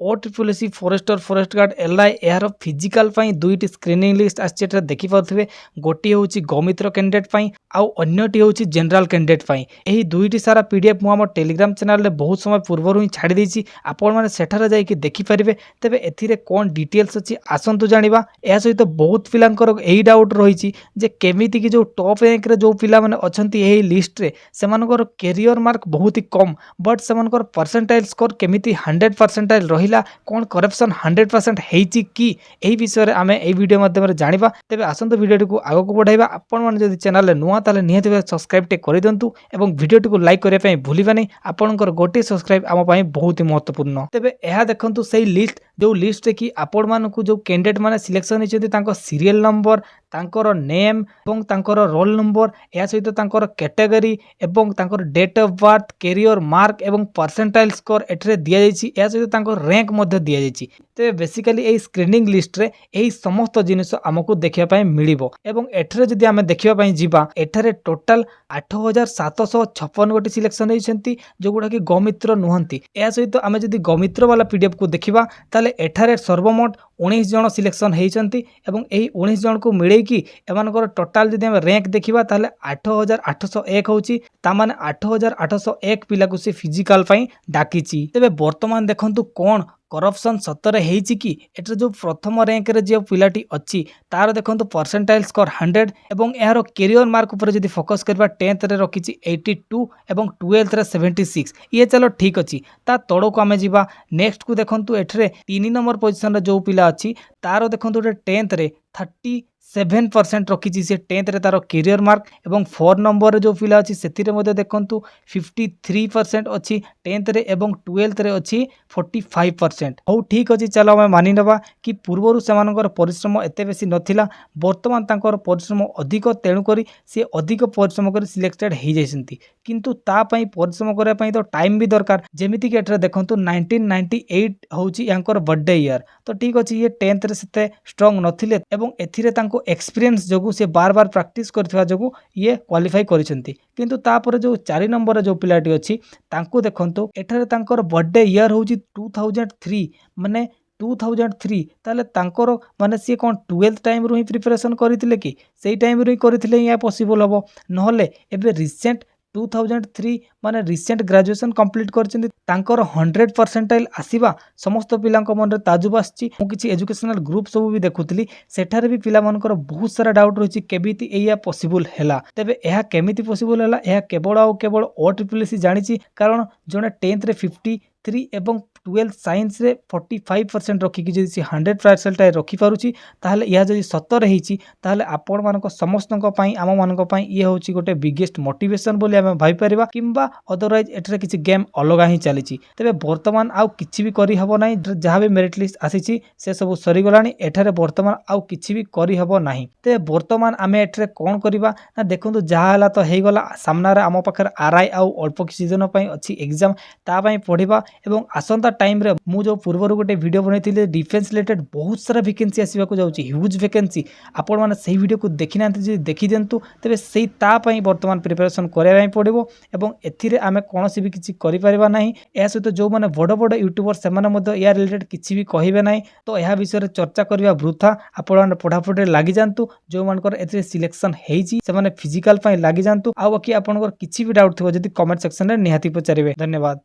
OSSC forester forest guard LI यार physical दुईटी screening list आसी देखिपे गोटे हूँ गौमित्र कैंडिडेट आउ अन्यटी हूँ जनरल कैंडिडेट यही दुईटी सारा पीडीएफ मुझे टेलीग्राम चैनल में बहुत समय पूर्व ही छाड़ी देछि आपण माने सेठारे जाइए देखिपारे तेबे एथिरे कौन डिटेल्स अच्छी आसतु जाना यह सहित बहुत पिलांकर यही डाउट रही जे केमिति कि जो टॉप रैंक रे जो पिला माने अछंती एही लिस्ट रे सेमानकर कैरियर मार्क बहुत ही कम बट सेमानकर परसेंटाइल स्कोर केमिति 100% रहिला कौन करप्शन 100% हेची कि एही विषय आम ए वीडियो माध्यम जानिबा तेबे आसंत वीडियो को आगो को बढ़ाइबा आपण माने जदि चैनल नुआ ताले निहति सब्सक्राइब टे करि दंतु एवं वीडियो को लाइक करिया पई भूलिबा नै आपनकर गोटे सब्सक्राइब आम पई बहुत ही महत्वपूर्ण तेबे एहा देखंतु सेही लिस्ट जो लिस्ट रे कि आपण मानकु जो कैंडिडेट माने सिलेक्शन होइछथि तांको सीरियल नंबर तांकर नेम एवं तांकर रोल नंबर या सहित तांकर कैटेगरी एवं तांकर date of birth career mark एवं परसेंटाइल स्कोर एठरे दिया जाइछि या सहित तांकर रैंक मध्ये दिया जाइछि ते बेसिकली ए स्क्रीनिंग लिस्ट रे एही समस्त जिनिस हमकु देखिया पई मिलिबो एवं एठरे जदि हमें देखिया पई जिबा एठरे टोटल 8756 गोटी सिलेक्शन होइछन्ति जो गुडा कि गौमित्र नुहंती या सहित आमे जदि गौमित्र वाला पीडीएफ को देखिबा ताले एठारे सर्वमोट 19 जन सिलेक्शन होइछन्ति एवं एही 19 जन को मिले कि एमानकर टोटल जदि हम रैंक देखिबा ताले 8801 होची ता माने 8801 पिला को से फिजिकल पई डाकिची तेबे वर्तमान देखंतु कोन करप्शन सतरे हेची कि एटर जो प्रथम रैंक रे जो पिलाटी अच्छी तार देखंतु परसेंटाइल स्कोर 100 एवं यार कैरियर मार्क ऊपर जदि फोकस करबा 10th रे रखिची 82 एवं 12th रे 76 ये चलो ठीक अछि ता तोड़ को आमे जिबा नेक्स्ट को देखंतु एठरे 3 नंबर पोजीशन रे जो पिला अछि तार देखंतु 10th रे 37% रखी से 10th रे तार कैरियर मार्क एवं 4 नंबर रे जो पिला अछि सेतिरे मध्ये देखंतु 53% अछि 10th रे एवं 12th रे अछि 45%। हो ठीक अछि चलो हम मानि नबा कि पूर्वरु सेमानकर परिश्रम एते बेसी नथिला वर्तमान तांकर परिश्रम अधिक तेणु करी से अधिक परिश्रम करी सिलेक्टेड हे जैसंती किंतु ता पई परिश्रम करे पई तो टाइम भी दरकार जेमिति कि एठरे देखंतु 1998 होउची यांकर बर्थडे ईयर तो ठीक अछि ये 10th रे सेते स्ट्रांग नथिले एवं एथिरे तांको एक्सपीरियंस जोगु से बार बार प्रैक्टिस करथिबा जोगु ये क्वालिफाई करिसंती किंतु तापर जो 4 नंबर जो पिलाटी अछि तांको देखंतु एठरे तांकर बर्थडे ईयर होउची 2003 माने 2003 ताले तांकर माने सी कोन 12th टाइम रु ही प्रिपरेशन करिथिले कि सेही टाइम रु ही करिथिले या पॉसिबल हबो नहले एबे रिसेंट 2003 माने रिसेंट ग्रेजुएशन कंप्लीट करछन्ती तांकर 100% आसीबा समस्त पिलांक मन रे ताजुब आछि मु किछि एजुकेशनल ग्रुप सब भी देखुतली सेठारे भी पिला मानकर बहुत सारा डाउट रहिछि केबिति एया पॉसिबल हैला तबे एहा केमिति पॉसिबल हैला एहा केवल OSSC जानिछि कारण जने 10th रे 53 एवं 12th साइंस रे 45% रखिकी जदि से 100% रखि पारुछि ताहले या जदि सतर हेछि ताहले आपण मानको समस्तक पई आम मानको पई ये होछि गोटे बिगेस्ट मोटिवेशन बोली आमे भाई परिबा किंबा अदरवाइज एठरे किछि गेम अलगा ही चलीछि तबे वर्तमान आउ किछि भी करि हबो नै जहा भी मेरिट लिस्ट आसीछि से सब सरी गलानी एठरे वर्तमान आउ किछि भी करि हबो नाही ते वर्तमान आमे एठरे कोन करिबा ना देखंतु जहा हला तो हेइ गला सामना रे आम पाखर आरआई आउ अल्प किछि दिन पई अछि एग्जाम ता पई पढिबा एवं आसंता टाइम रे मु जो पूर्व गोटे वीडियो बनैथिले डिफेंस रिलेटेड बहुत सारा वैकेंसी आसीबा को जाउची ह्यूज वैकेंसी आपण माने सही वीडियो को देखि नांती जे देखि देंतु तबे सही ता पई वर्तमान प्रिपरेशन करे पई पड़िबो एवं एथिरे आमे कोनोसी भी किछि करि परिबा नाही ए सहित जो माने बड़ यूट्यूबर से माने मध्य या रिलेटेड किछि भी कहिबे नाही तो एहा विषय रे चर्चा करबा वृथा आपण माने पढापढे लागि जानतु जो मानकर एथिरे सिलेक्शन हेइची से माने फिजिकल पई लागि जानतु आ बाकी आपनकर किछि भी डाउट थिबो जदि कमेंट सेक्शन रे निहाती पचारिबे धन्यवाद।